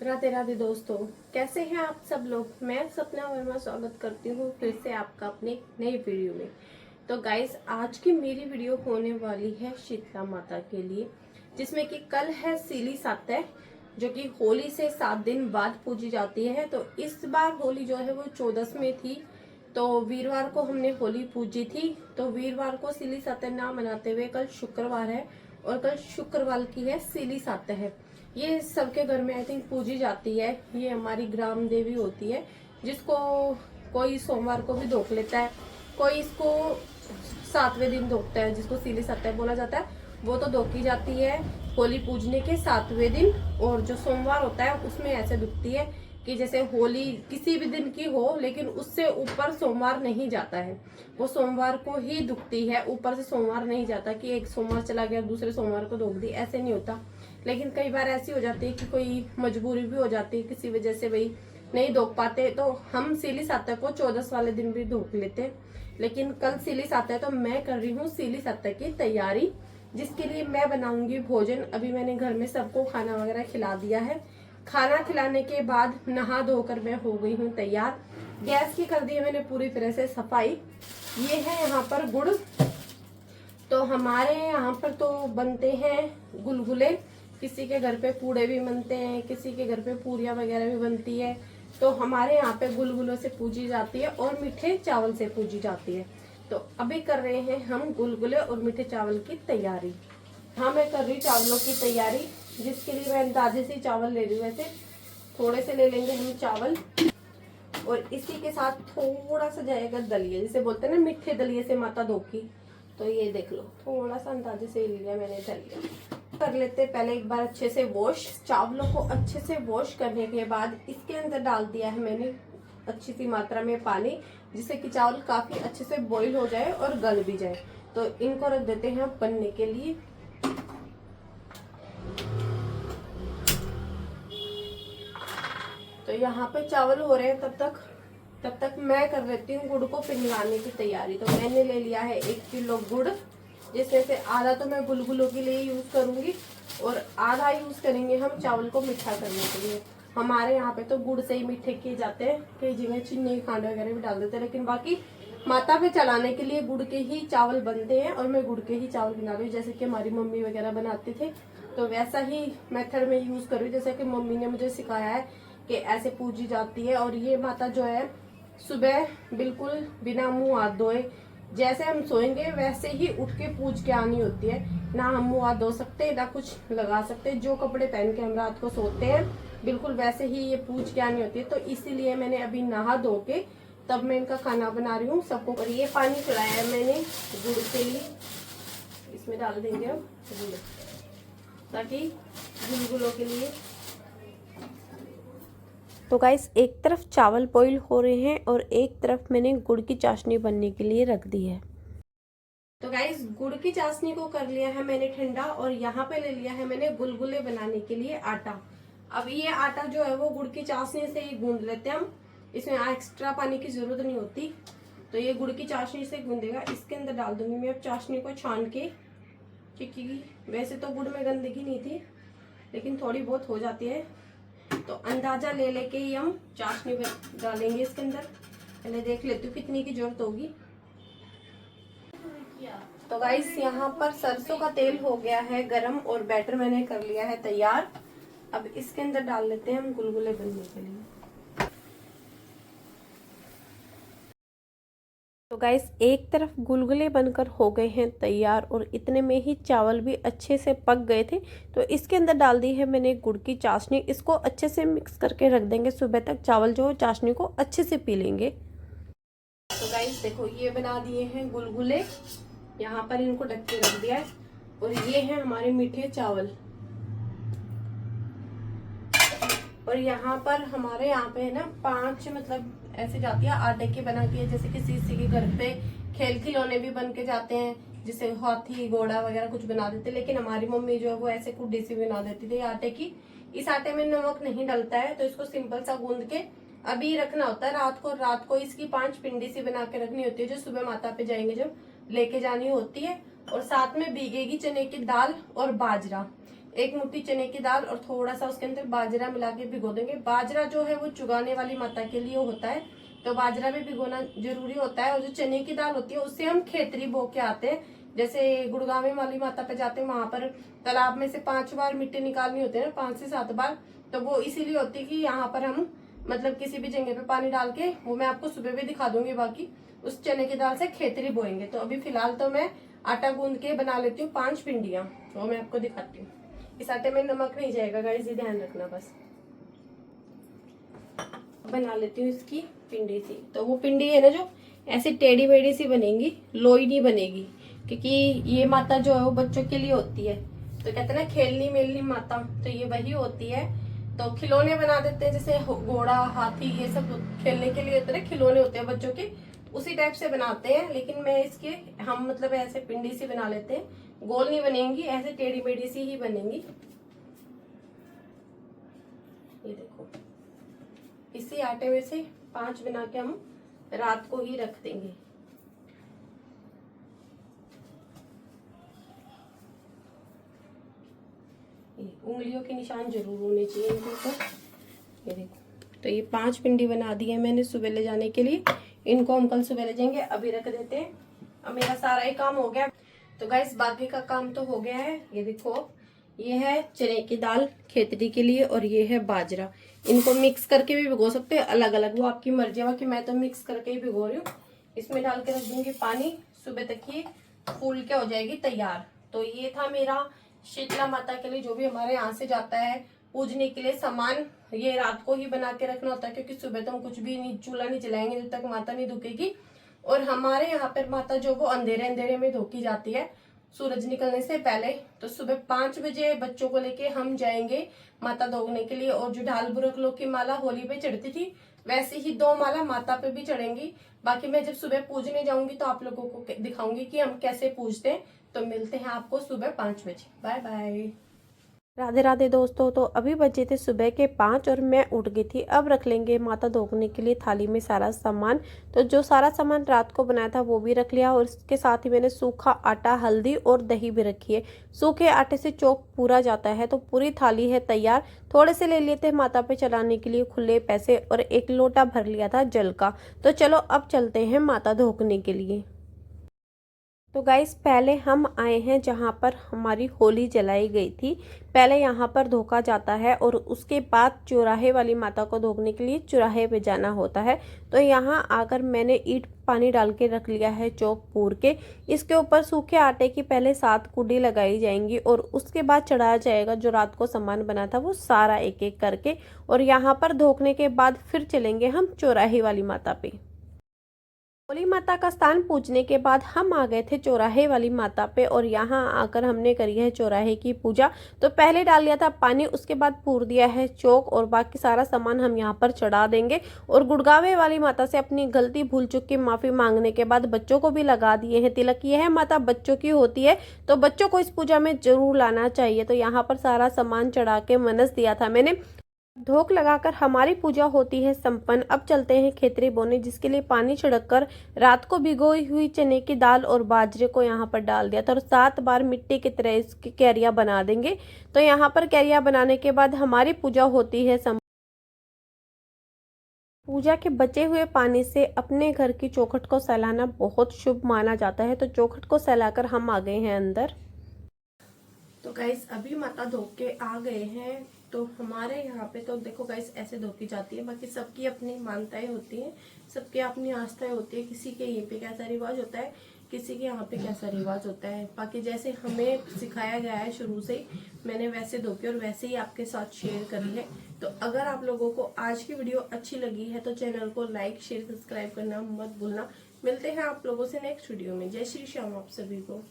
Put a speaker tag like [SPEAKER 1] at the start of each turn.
[SPEAKER 1] राधे राधे दोस्तों, कैसे हैं आप सब लोग। मैं सपना वर्मा स्वागत करती हूँ फिर से आपका अपने नई वीडियो में। तो गाइस, आज की मेरी वीडियो होने वाली है शीतला माता के लिए, जिसमें कि कल है सीली सातय, जो कि होली से 7 दिन बाद पूजी जाती है। तो इस बार होली जो है वो 14 में थी, तो वीरवार को हमने होली पूजी थी। तो वीरवार को सीली सातय ना मनाते हुए कल शुक्रवार है, और कल शुक्रवार की है सीली सातय है। ये सबके घर में आई थिंक पूजी जाती है। ये हमारी ग्राम देवी होती है, जिसको कोई सोमवार को भी धोख लेता है, कोई इसको 7वें दिन धोखता है, जिसको सीली सातय बोला जाता है। वो तो धोखी जाती है होली पूजने के 7वें दिन, और जो सोमवार होता है उसमें ऐसे दुखती है कि जैसे होली किसी भी दिन की हो, लेकिन उससे ऊपर सोमवार नहीं जाता है। वो सोमवार को ही दुखती है, ऊपर से सोमवार नहीं जाता कि एक सोमवार चला गया दूसरे सोमवार को धोख दी, ऐसे नहीं होता। लेकिन कई बार ऐसी हो जाती है कि कोई मजबूरी भी हो जाती है, किसी वजह से भाई नहीं धोख पाते, तो हम सीली सातय को 14 वाले दिन भी धोख लेते हैं। लेकिन कल सीली सातय, तो मैं कर रही हूँ सीली सातय की तैयारी, जिसके लिए मैं बनाऊंगी भोजन। अभी मैंने घर में सबको खाना वगैरह खिला दिया है। खाना खिलाने के बाद नहा धोकर मैं हो गई हूँ तैयार। गैस की कर दी है मैंने पूरी तरह से सफाई। ये है यहाँ पर गुड़। तो हमारे यहाँ पर तो बनते हैं गुलगुले, किसी के घर पे पूड़े भी बनते हैं, किसी के घर पे पूरियां वगैरह भी बनती है। तो हमारे यहाँ पे गुलगुलों से पूजी जाती है और मीठे चावल से पूजी जाती है। तो अभी कर रहे हैं हम गुलगुले और मीठे चावल की तैयारी। हाँ, मैं कर रही हूँ चावलों की तैयारी, जिसके लिए मैं अंदाजे से चावल ले रही हूँ। वैसे थोड़े से ले लेंगे हम चावल, और इसी के साथ थोड़ा सा जाएगा दलिया, जिसे बोलते हैं ना मीठे दलिये से माता धोखी। तो ये देख लो, थोड़ा सा अंदाजे से लिया मैंने दलिया। कर लेते पहले एक बार अच्छे से वॉश। चावलों को अच्छे से वॉश करने के बाद इसके अंदर डाल दिया है मैंने अच्छी सी मात्रा में पानी, जिससे कि चावल काफी अच्छे से बॉईल हो जाए और गल भी जाए। तो इनको रख देते हैं बनने के लिए। तो यहाँ पे चावल हो रहे हैं, तब तक मैं कर लेती हूँ गुड़ को पिघलाने की तैयारी। तो मैंने ले लिया है 1 किलो गुड़, जिसमें से आधा तो मैं गुलगुलों के लिए यूज करूंगी, और आधा यूज करेंगे हम चावल को मीठा करने के लिए। हमारे यहाँ पे तो गुड़ से ही मीठे किए जाते हैं, कई जगह चीनी खांड वगैरह भी डाल देते हैं, लेकिन बाकी माता पे चलाने के लिए गुड़ के ही चावल बनते हैं, और मैं गुड़ के ही चावल बना रही हूँ, जैसे कि हमारी मम्मी वगैरह बनाते थे। तो वैसा ही मेथड में यूज कर रही हूँ, जैसे कि मम्मी ने मुझे सिखाया है कि ऐसे पूजी जाती है। और ये माता जो है सुबह बिल्कुल बिना मुंह हाथ धोए, जैसे हम सोएंगे वैसे ही उठ के पूज के आनी होती है। ना हम मुंह हाथ धो सकते, ना कुछ लगा सकते, जो कपड़े पहन के हम रात को सोते हैं बिल्कुल वैसे ही ये पूज के आनी होती है। तो इसीलिए मैंने अभी नहा धो के तब मैं इनका खाना बना रही हूँ सबको। और ये पानी चढ़ाया है मैंने गुड़ के लिए, इसमें डाल देंगे हम गुड़, ताकि गुलगुलों के लिए। तो गाइस, एक तरफ चावल बॉईल हो रहे हैं और एक तरफ मैंने गुड़ की चाशनी बनने के लिए रख दी है। तो गाइस, गुड़ की चाशनी को कर लिया है मैंने ठंडा, और यहाँ पे ले लिया है मैंने गुलगुले बनाने के लिए आटा। अब ये आटा जो है वो गुड़ की चाशनी से ही गूंद लेते हैं हम, इसमें एक्स्ट्रा पानी की जरूरत नहीं होती। तो ये गुड़ की चाशनी से गूंदेगा। इसके अंदर डाल दूंगी मैं अब चाशनी को छान के, क्योंकि वैसे तो गुड़ में गंदगी नहीं थी, लेकिन थोड़ी बहुत हो जाती है। तो अंदाजा ले लेके ही हम चाशनी डालेंगे इसके अंदर। पहले देख लेती हूँ कितनी की जरूरत होगी। तो गाइस, यहाँ पर सरसों का तेल हो गया है गरम, और बैटर मैंने कर लिया है तैयार। अब इसके अंदर डाल लेते हैं हम गुलगुले बनने के लिए। तो गाइस, एक तरफ गुलगुले बनकर हो गए हैं तैयार, और इतने में ही चावल भी अच्छे से पक गए थे। तो इसके अंदर डाल दी है मैंने गुड़ की चाशनी। इसको अच्छे से मिक्स करके रख देंगे, सुबह तक चावल जो चाशनी को अच्छे से पी लेंगे। तो गाइस देखो, ये बना दिए हैं गुलगुले, यहाँ पर इनको ढक के रख दिया है। और ये है हमारे मीठे चावल। और यहाँ पर हमारे यहाँ पे है ना 5 मतलब ऐसे जाती है आटे की बना के, जैसे किसी के घर पे खेल खिलौने भी बन के जाते हैं, जिसे हाथी घोड़ा वगैरह कुछ बना देते। लेकिन हमारी मम्मी जो है वो ऐसे कुड्डी सी बना देती थी आटे की। इस आटे में नमक नहीं डलता है, तो इसको सिंपल सा गूंद के अभी रखना होता है। रात को इसकी 5 पिंडी सी बना के रखनी होती है, जो सुबह माता पे जाएंगे जब लेके जानी होती है। और साथ में भीगेगी चने की दाल और बाजरा। 1 मुट्ठी चने की दाल और थोड़ा सा उसके अंदर बाजरा मिला के भिगो देंगे। बाजरा जो है वो चुगाने वाली माता के लिए होता है, तो बाजरा भी भिगोना जरूरी होता है। और जो चने की दाल होती है उससे हम खेतरी बो के आते हैं। जैसे गुड़गांव वाली माता पे जाते हैं, वहां पर तालाब में से 5 बार मिट्टी निकालनी होती है ना, 5 से 7 बार। तो वो इसीलिए होती है कि यहाँ पर हम मतलब किसी भी जगह पे पानी डाल के, वो मैं आपको सुबह भी दिखा दूंगी, बाकी उस चने की दाल से खेतरी बोएंगे। तो अभी फिलहाल तो मैं आटा गूंद के बना लेती हूँ 5 पिंडियां, वो मैं आपको दिखाती हूँ। इस आटे में नमक नहीं जाएगा गाइस, ये ध्यान रखना। बस बना लेती हूँ इसकी पिंडी सी। तो वो पिंडी है ना जो ऐसे टेढ़ी मेढ़ी सी बनेगी, लोई नहीं बनेगी, क्योंकि ये माता जो है वो बच्चों के लिए होती है। तो कहते हैं ना खेलनी मेलनी माता, तो ये वही होती है। तो खिलौने बना देते हैं, जैसे घोड़ा हाथी ये सब खेलने के लिए होते हैं, खिलौने होते हैं बच्चों के, उसी टाइप से बनाते हैं। लेकिन मैं इसके हम मतलब ऐसे पिंडी सी बना लेते हैं, गोल नहीं बनेंगी, ऐसे टेढ़ी मेढ़ी सी ही बनेंगी। ये देखो, इसी आटे में से 5 बना के हम रात को ही रख देंगे। उंगलियों के निशान जरूर होने चाहिए इनके ऊपर। ये देखो, तो ये 5 पिंडी बना दी है मैंने सुबह ले जाने के लिए। इनको हम कल सुबह ले जाएंगे, अभी रख देते हैं। अब मेरा सारा ही काम हो गया। तो गाइस बाकी का काम तो हो गया है। ये देखो, ये है चने की दाल खेतरी के लिए और ये है बाजरा। इनको मिक्स करके भी भिगो सकते हैं, अलग अलग, वो आपकी मर्जी है। कि मैं तो मिक्स करके ही भिगो रही हूँ। इसमें डाल के रख दूंगी पानी, सुबह तक ही फूल के हो जाएगी तैयार। तो ये था मेरा शीतला माता के लिए जो भी हमारे यहाँ से जाता है पूजने के लिए सामान। ये रात को ही बना के रखना होता है, क्योंकि सुबह तो हम कुछ भी नहीं, चूल्हा नहीं जलाएंगे जब तक माता नहीं धोकेगी। और हमारे यहाँ पर माता जो वो अंधेरे अंधेरे में धोकी जाती है, सूरज निकलने से पहले। तो सुबह 5 बजे बच्चों को लेके हम जाएंगे माता धोने के लिए। और जो ढाल बुरक लोग की माला होली पे चढ़ती थी, वैसे ही 2 माला माता पे भी चढ़ेंगी। बाकी मैं जब सुबह पूजने जाऊंगी तो आप लोगों को दिखाऊंगी कि हम कैसे पूजते हैं। तो मिलते हैं आपको सुबह 5 बजे। Bye bye. राधे राधे दोस्तों। तो अभी बजे थे सुबह के 5 और मैं उठ गई थी। अब रख लेंगे माता धोने के लिए थाली में सारा सामान। तो जो सारा सामान रात को बनाया था वो भी रख लिया, और इसके साथ ही मैंने सूखा आटा, हल्दी और दही भी रखी है। सूखे आटे से चौक पूरा जाता है। तो पूरी थाली है तैयार। थोड़े से ले लिए थे माता पे चलाने के लिए खुले पैसे, और 1 लोटा भर लिया था जल का। तो चलो अब चलते हैं माता धोने के लिए। तो गाइस पहले हम आए हैं जहाँ पर हमारी होली जलाई गई थी। पहले यहाँ पर धोखा जाता है और उसके बाद चौराहे वाली माता को धोने के लिए चौराहे पे जाना होता है। तो यहाँ आकर मैंने ईंट पानी डाल के रख लिया है चौक पूर के। इसके ऊपर सूखे आटे की पहले 7 कुंडी लगाई जाएंगी और उसके बाद चढ़ाया जाएगा जो रात को सामान बना था वो सारा एक एक करके। और यहाँ पर धोने के बाद फिर चलेंगे हम चौराहे वाली माता पे। होली माता का स्थान पूजने के बाद हम आ गए थे चौराहे वाली माता पे, और यहाँ आकर हमने करी है चौराहे की पूजा। तो पहले डाल लिया था पानी, उसके बाद पूर दिया है चौक, और बाकी सारा सामान हम यहाँ पर चढ़ा देंगे। और गुड़गावे वाली माता से अपनी गलती भूल चूक की माफी मांगने के बाद बच्चों को भी लगा दिए हैं तिलक। यह माता बच्चों की होती है, तो बच्चों को इस पूजा में जरूर लाना चाहिए। तो यहाँ पर सारा सामान चढ़ा के मनस दिया था मैंने। धोक लगाकर हमारी पूजा होती है संपन्न। अब चलते हैं खेतरी बोने, जिसके लिए पानी छिड़ककर रात को भिगोई हुई चने की दाल और बाजरे को यहाँ पर डाल दिया था, और 7 बार मिट्टी की तरह इसकी क्यारियां बना देंगे। तो यहाँ पर क्यारियां बनाने के बाद हमारी पूजा होती है संपन्न। पूजा के बचे हुए पानी से अपने घर की चौखट को सहलाना बहुत शुभ माना जाता है। तो चौखट को सहलाकर हम आ गए हैं अंदर। तो गाइस अभी माता धो के आ गए हैं। तो हमारे यहाँ पे तो देखो गाइस ऐसे धोकी जाती है। बाकी सबकी अपनी मान्यताएं होती हैं, सबकी अपनी आस्थाएं होती है। किसी के यहीं पे कैसा रिवाज होता है, किसी के यहाँ पे कैसा रिवाज होता है। बाकी जैसे हमें सिखाया गया है शुरू से ही, मैंने वैसे धोके और वैसे ही आपके साथ शेयर करी है। तो अगर आप लोगों को आज की वीडियो अच्छी लगी है तो चैनल को लाइक शेयर सब्सक्राइब करना मत भूलना। मिलते हैं आप लोगों से नेक्स्ट वीडियो में। जय श्री श्याम आप सभी को।